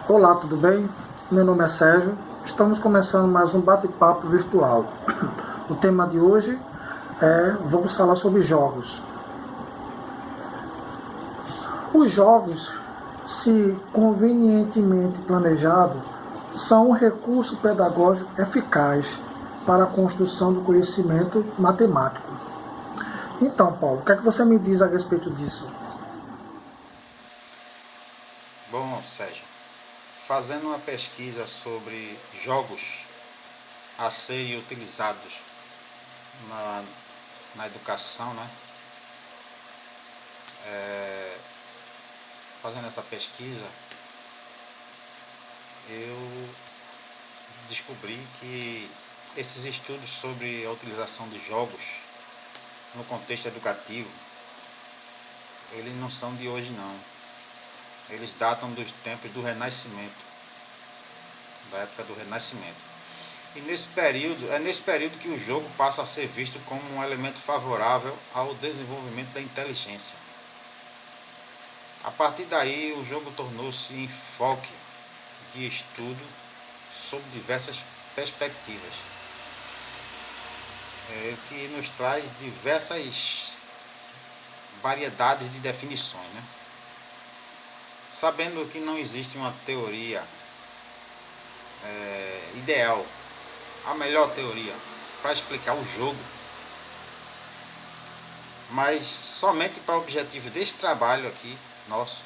Olá, tudo bem? Meu nome é Sérgio. Estamos começando mais um bate-papo virtual. O tema de hoje vamos falar sobre jogos. Os jogos, se convenientemente planejados, são um recurso pedagógico eficaz para a construção do conhecimento matemático. Então, Paulo, o que é que você me diz a respeito disso? Bom, Sérgio, fazendo uma pesquisa sobre jogos a serem utilizados na educação, né? Fazendo essa pesquisa, eu descobri que esses estudos sobre a utilização de jogos no contexto educativo, eles não são de hoje não. Eles datam dos tempos do Renascimento, da época do Renascimento. E é nesse período que o jogo passa a ser visto como um elemento favorável ao desenvolvimento da inteligência. A partir daí, o jogo tornou-se enfoque de estudo sob diversas perspectivas, que nos traz diversas variedades de definições, né? Sabendo que não existe uma teoria ideal, a melhor teoria para explicar o jogo, mas somente para o objetivo desse trabalho aqui nosso,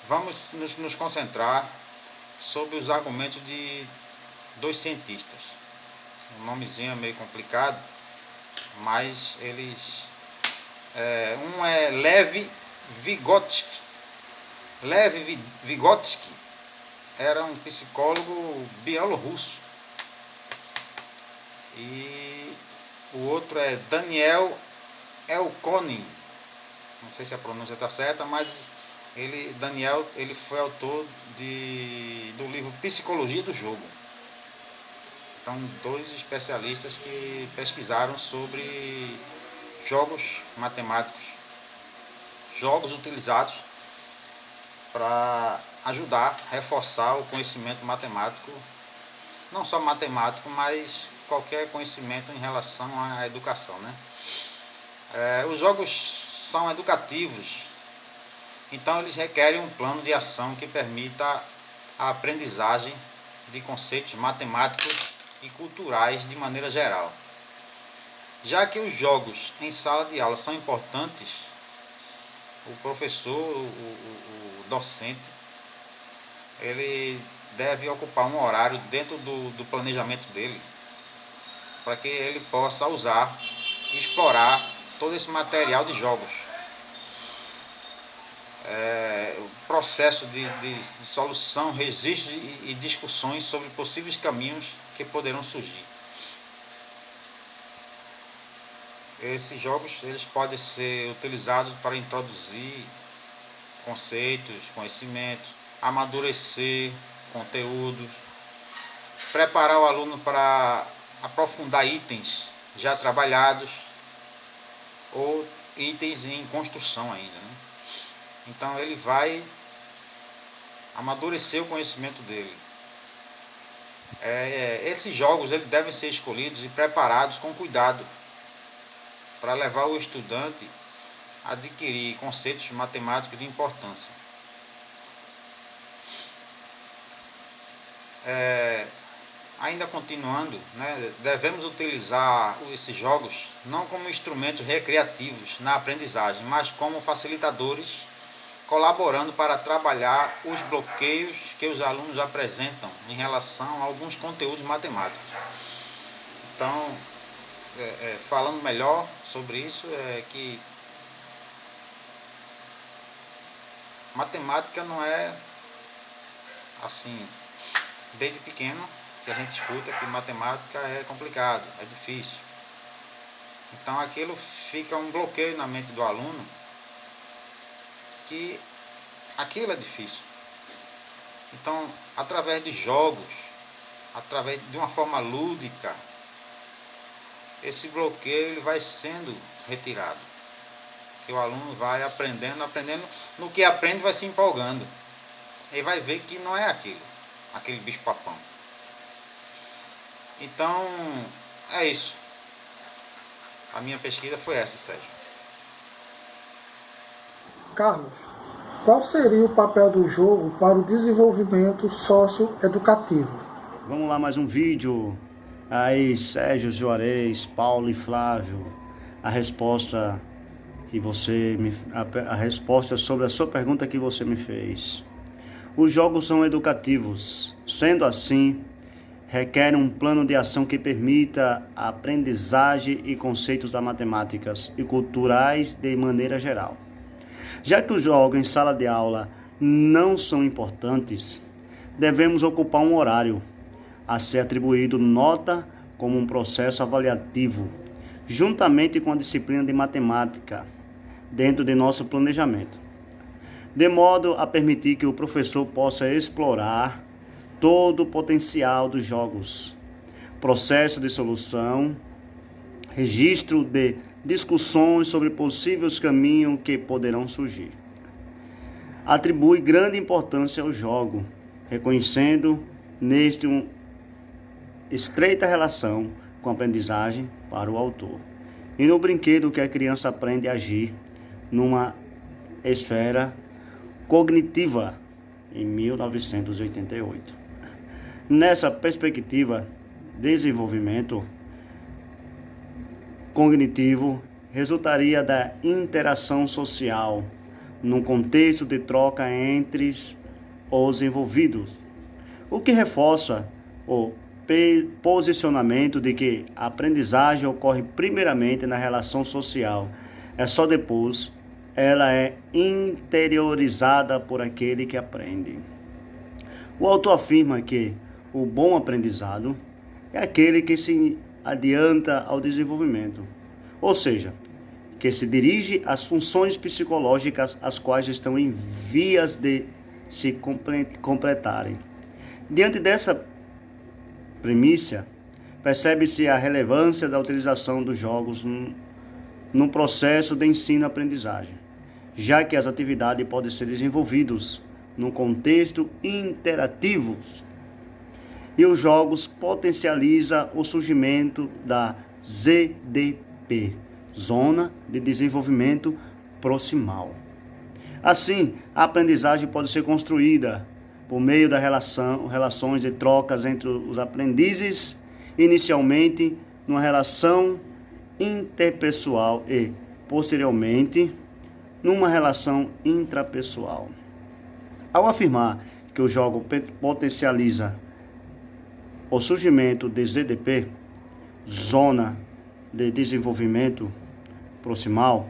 vamos nos concentrar sobre os argumentos de dois cientistas. O nomezinho é meio complicado, mas eles um é Lev Vygotsky. Lev Vygotsky era um psicólogo bielorrusso e o outro é Daniel Elkonin. Não sei se a pronúncia está certa, mas Daniel foi autor do livro Psicologia do Jogo. Então, dois especialistas que pesquisaram sobre jogos matemáticos, jogos utilizados para ajudar a reforçar o conhecimento matemático, não só matemático, mas qualquer conhecimento em relação à educação, né? Os jogos são educativos, então eles requerem um plano de ação que permita a aprendizagem de conceitos matemáticos e culturais de maneira geral. Já que os jogos em sala de aula são importantes, o professor, o docente, ele deve ocupar um horário dentro do planejamento dele, para que ele possa usar e explorar todo esse material de jogos. O processo de solução, registro e discussões sobre possíveis caminhos que poderão surgir. Esses jogos eles podem ser utilizados para introduzir conceitos, conhecimentos, amadurecer conteúdos, preparar o aluno para aprofundar itens já trabalhados ou itens em construção ainda, né? Então ele vai amadurecer o conhecimento dele. Esses jogos eles devem ser escolhidos e preparados com cuidado para levar o estudante a adquirir conceitos matemáticos de importância. Ainda continuando, né, devemos utilizar esses jogos não como instrumentos recreativos na aprendizagem, mas como facilitadores, colaborando para trabalhar os bloqueios que os alunos apresentam em relação a alguns conteúdos matemáticos. Então, falando melhor sobre isso, é que matemática não é assim, desde pequeno que a gente escuta que matemática é complicado, é difícil. Então aquilo fica um bloqueio na mente do aluno que aquilo é difícil. Então, através de jogos, através de uma forma lúdica, esse bloqueio ele vai sendo retirado. Que o aluno vai aprendendo, no que aprende vai se empolgando. ele vai ver que não é aquele bicho-papão. Então, é isso. A minha pesquisa foi essa, Sérgio. Carlos, qual seria o papel do jogo para o desenvolvimento socioeducativo? Vamos lá, mais um vídeo. Aí, Sérgio, Juarez, Paulo e Flávio. A resposta sobre a sua pergunta que você me fez. Os jogos são educativos. Sendo assim, requer um plano de ação que permita a aprendizagem e conceitos da matemáticas e culturais de maneira geral. Já que os jogos em sala de aula não são importantes, devemos ocupar um horário a ser atribuído nota como um processo avaliativo, juntamente com a disciplina de matemática, dentro de nosso planejamento, de modo a permitir que o professor possa explorar todo o potencial dos jogos, processo de solução, registro de discussões sobre possíveis caminhos que poderão surgir. Atribui grande importância ao jogo, reconhecendo neste uma estreita relação com a aprendizagem para o autor. E no brinquedo que a criança aprende a agir numa esfera cognitiva, em 1988. Nessa perspectiva, desenvolvimento cognitivo resultaria da interação social, num contexto de troca entre os envolvidos, o que reforça o posicionamento de que a aprendizagem ocorre primeiramente na relação social, só depois ela é interiorizada por aquele que aprende. O autor afirma que o bom aprendizado é aquele que se adianta ao desenvolvimento, ou seja, que se dirige às funções psicológicas as quais estão em vias de se completarem. Diante dessa premissa, percebe-se a relevância da utilização dos jogos no processo de ensino-aprendizagem, já que as atividades podem ser desenvolvidas num contexto interativo e os jogos potencializam o surgimento da ZDP, Zona de Desenvolvimento Proximal. Assim, a aprendizagem pode ser construída por meio das relações de trocas entre os aprendizes, inicialmente numa relação interpessoal e, posteriormente, numa relação intrapessoal. Ao afirmar que o jogo potencializa o surgimento de ZDP, Zona de Desenvolvimento Proximal,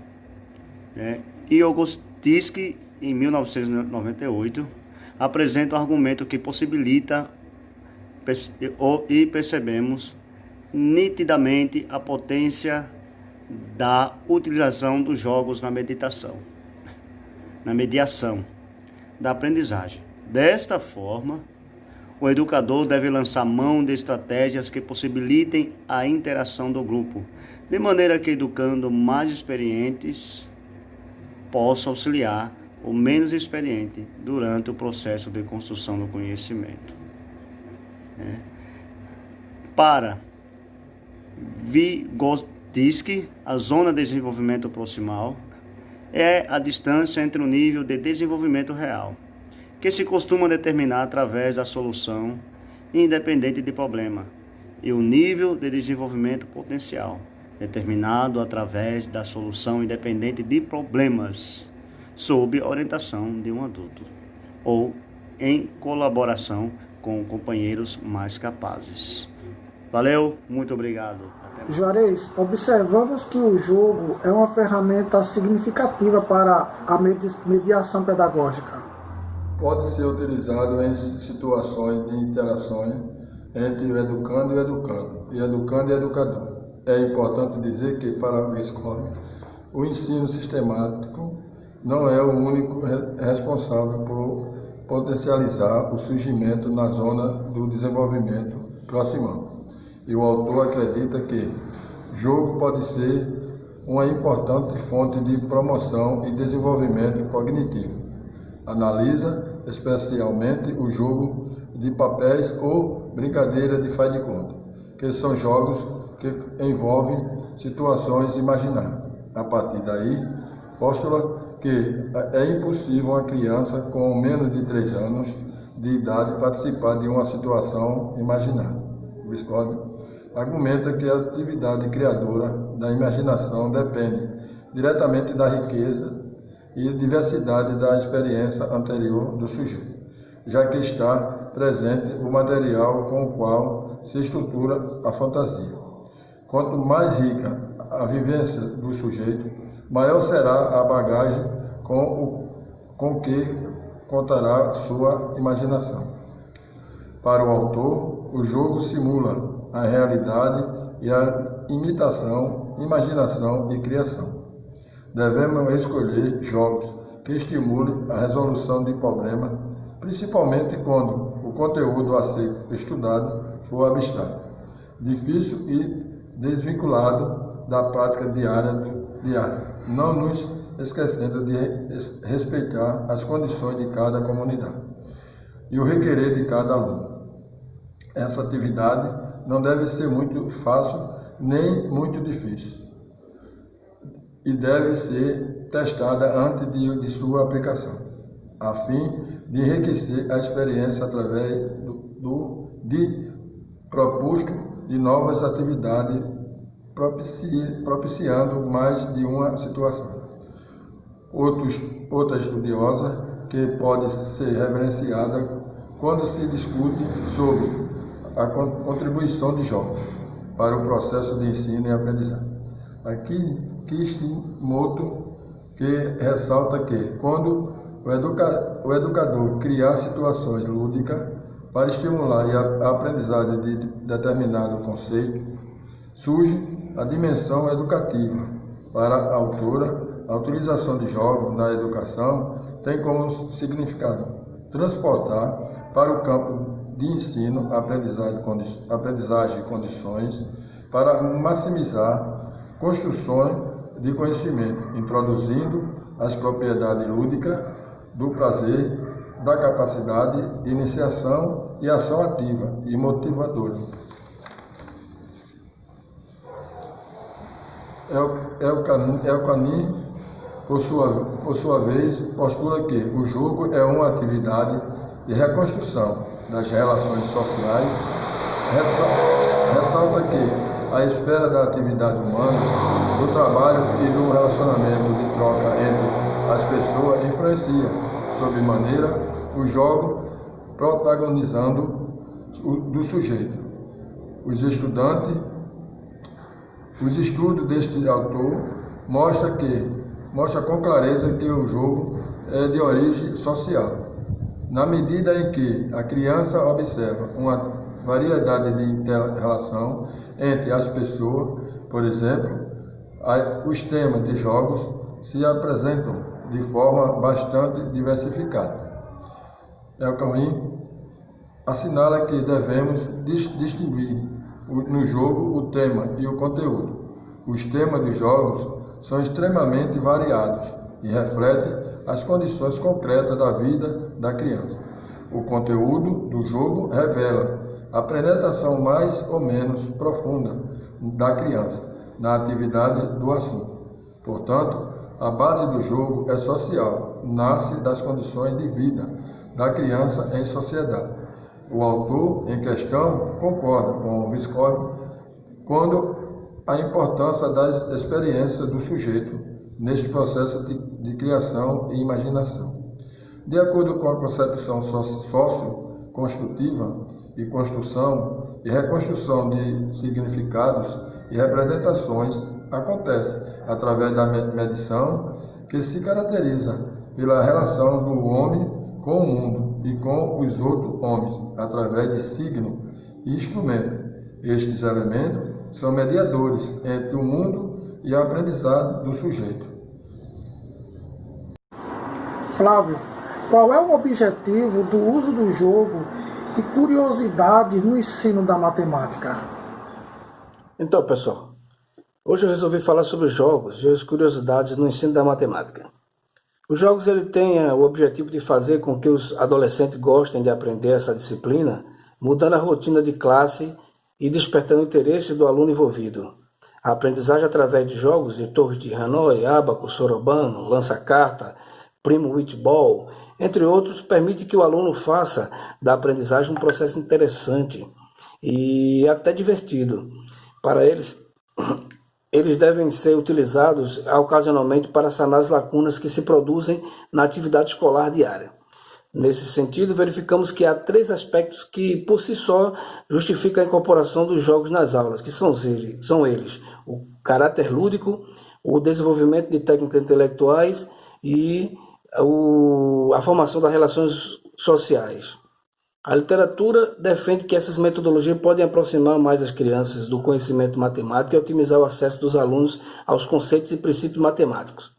Vygotsky, em 1998, apresenta um argumento que possibilita e percebemos nitidamente a potência da utilização dos jogos na mediação da aprendizagem. Desta forma, o educador deve lançar mão de estratégias que possibilitem a interação do grupo, de maneira que educando mais experientes possa auxiliar o menos experiente durante o processo de construção do conhecimento. Para Vygotsky, a zona de desenvolvimento proximal é a distância entre o nível de desenvolvimento real, que se costuma determinar através da solução independente de problema, e o nível de desenvolvimento potencial, determinado através da solução independente de problemas, sob orientação de um adulto, ou em colaboração com companheiros mais capazes. Valeu, muito obrigado. Juarez, observamos que o jogo é uma ferramenta significativa para a mediação pedagógica. Pode ser utilizado em situações de interações entre o educando e o educando, e educando e educador. É importante dizer que, para a escola, o ensino sistemático não é o único responsável por potencializar o surgimento na zona do desenvolvimento proximal. E o autor acredita que jogo pode ser uma importante fonte de promoção e desenvolvimento cognitivo. Analisa especialmente o jogo de papéis ou brincadeira de faz de conta, que são jogos que envolvem situações imaginárias. A partir daí, postula que é impossível uma criança com menos de 3 anos de idade participar de uma situação imaginária. Visconde argumenta que a atividade criadora da imaginação depende diretamente da riqueza e diversidade da experiência anterior do sujeito, já que está presente o material com o qual se estrutura a fantasia. Quanto mais rica a vivência do sujeito, maior será a bagagem com que contará sua imaginação. Para o autor, o jogo simula a realidade e a imaginação e criação. Devemos escolher jogos que estimulem a resolução de problemas, principalmente quando o conteúdo a ser estudado for abstrato, difícil e desvinculado da prática diária, não nos esquecendo de respeitar as condições de cada comunidade e o requerer de cada aluno. Essa atividade não deve ser muito fácil nem muito difícil e deve ser testada antes de sua aplicação, a fim de enriquecer a experiência através de proposto de novas atividades, propiciando mais de uma situação. Outra estudiosa que pode ser reverenciada quando se discute sobre a contribuição de jogos para o processo de ensino e aprendizagem. Aqui, Kishimoto, que ressalta que, quando o educador criar situações lúdicas para estimular a aprendizagem de determinado conceito, surge a dimensão educativa. Para a autora, a utilização de jogos na educação tem como significado transportar para o campo de ensino, aprendizagem e condições para maximizar construções de conhecimento, introduzindo as propriedades lúdicas do prazer, da capacidade de iniciação e ação ativa e motivadora. Elkanah, por sua vez, postula que o jogo é uma atividade de reconstrução das relações sociais, ressalta que a esfera da atividade humana, do trabalho e do relacionamento de troca entre as pessoas influencia, sob maneira, o jogo protagonizando do sujeito. Os estudos deste autor mostra com clareza que o jogo é de origem social, na medida em que a criança observa uma variedade de inter-relação entre as pessoas. Por exemplo, os temas de jogos se apresentam de forma bastante diversificada. Elkanah assinala que devemos distinguir no jogo o tema e o conteúdo. Os temas dos jogos são extremamente variados e refletem as condições concretas da vida da criança. O conteúdo do jogo revela a penetração mais ou menos profunda da criança na atividade do assunto. Portanto, a base do jogo é social, nasce das condições de vida da criança em sociedade. O autor em questão concorda com o Visconde quando a importância das experiências do sujeito neste processo de criação e imaginação. De acordo com a concepção sócio-construtiva e construção e reconstrução de significados e representações, acontece através da medição, que se caracteriza pela relação do homem com o mundo e com os outros homens, através de signo e instrumento. Estes elementos são mediadores entre o mundo e a aprendizagem do sujeito. Flávio, qual é o objetivo do uso do jogo e curiosidade no ensino da matemática? Então, pessoal, hoje eu resolvi falar sobre jogos e as curiosidades no ensino da matemática. Os jogos ele têm o objetivo de fazer com que os adolescentes gostem de aprender essa disciplina, mudando a rotina de classe e despertando o interesse do aluno envolvido. A aprendizagem através de jogos de torres de Hanoi, Abaco, Sorobano, lança-carta, primo witball, entre outros, permite que o aluno faça da aprendizagem um processo interessante e até divertido. Para eles, eles devem ser utilizados ocasionalmente para sanar as lacunas que se produzem na atividade escolar diária. Nesse sentido, verificamos que há 3 aspectos que, por si só, justificam a incorporação dos jogos nas aulas, que são eles: o caráter lúdico, o desenvolvimento de técnicas intelectuais e a formação das relações sociais. A literatura defende que essas metodologias podem aproximar mais as crianças do conhecimento matemático e otimizar o acesso dos alunos aos conceitos e princípios matemáticos.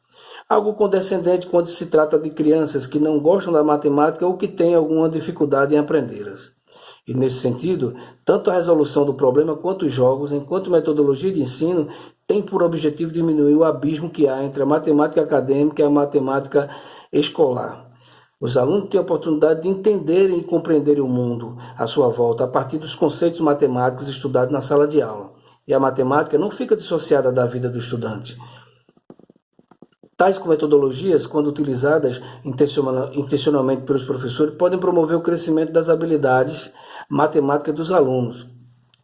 Algo condescendente quando se trata de crianças que não gostam da matemática ou que têm alguma dificuldade em aprendê-las. E nesse sentido, tanto a resolução do problema quanto os jogos, enquanto metodologia de ensino, têm por objetivo diminuir o abismo que há entre a matemática acadêmica e a matemática escolar. Os alunos têm a oportunidade de entenderem e compreenderem o mundo à sua volta a partir dos conceitos matemáticos estudados na sala de aula. E a matemática não fica dissociada da vida do estudante. Tais metodologias, quando utilizadas intencionalmente pelos professores, podem promover o crescimento das habilidades matemáticas dos alunos.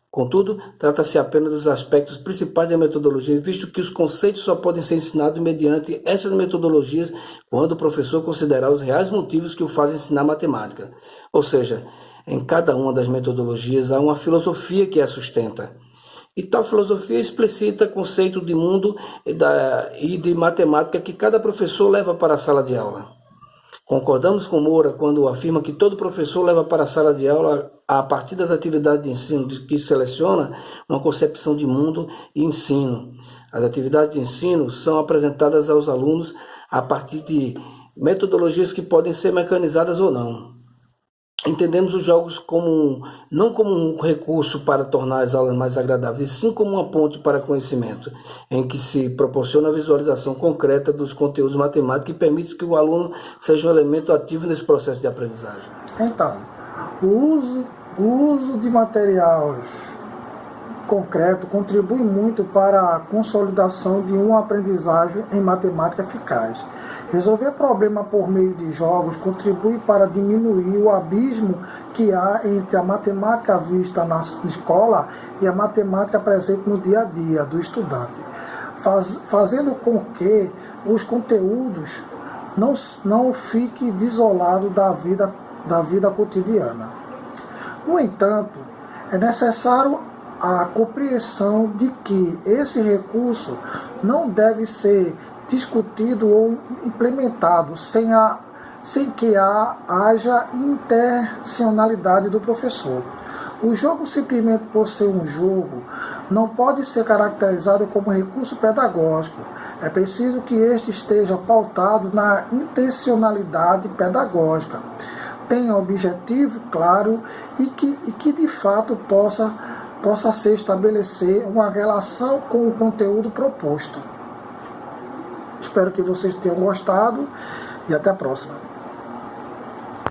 Contudo, trata-se apenas dos aspectos principais da metodologia, visto que os conceitos só podem ser ensinados mediante essas metodologias quando o professor considerar os reais motivos que o fazem ensinar matemática. Ou seja, em cada uma das metodologias há uma filosofia que a sustenta. E tal filosofia explicita conceito de mundo e de matemática que cada professor leva para a sala de aula. Concordamos com Moura quando afirma que todo professor leva para a sala de aula, a partir das atividades de ensino que seleciona, uma concepção de mundo e ensino. As atividades de ensino são apresentadas aos alunos a partir de metodologias que podem ser mecanizadas ou não. Entendemos os jogos não como um recurso para tornar as aulas mais agradáveis, e sim como uma ponte para conhecimento, em que se proporciona a visualização concreta dos conteúdos matemáticos e permite que o aluno seja um elemento ativo nesse processo de aprendizagem. Então, o uso de materiais concreto contribui muito para a consolidação de uma aprendizagem em matemática eficaz. Resolver problema por meio de jogos contribui para diminuir o abismo que há entre a matemática vista na escola e a matemática presente no dia a dia do estudante, fazendo com que os conteúdos não fiquem desolados da vida cotidiana. No entanto, é necessário a compreensão de que esse recurso não deve ser discutido ou implementado sem que haja intencionalidade do professor. O jogo, simplesmente por ser um jogo, não pode ser caracterizado como recurso pedagógico. É preciso que este esteja pautado na intencionalidade pedagógica, tenha objetivo claro e que de fato possa se estabelecer uma relação com o conteúdo proposto. Espero que vocês tenham gostado e até a próxima.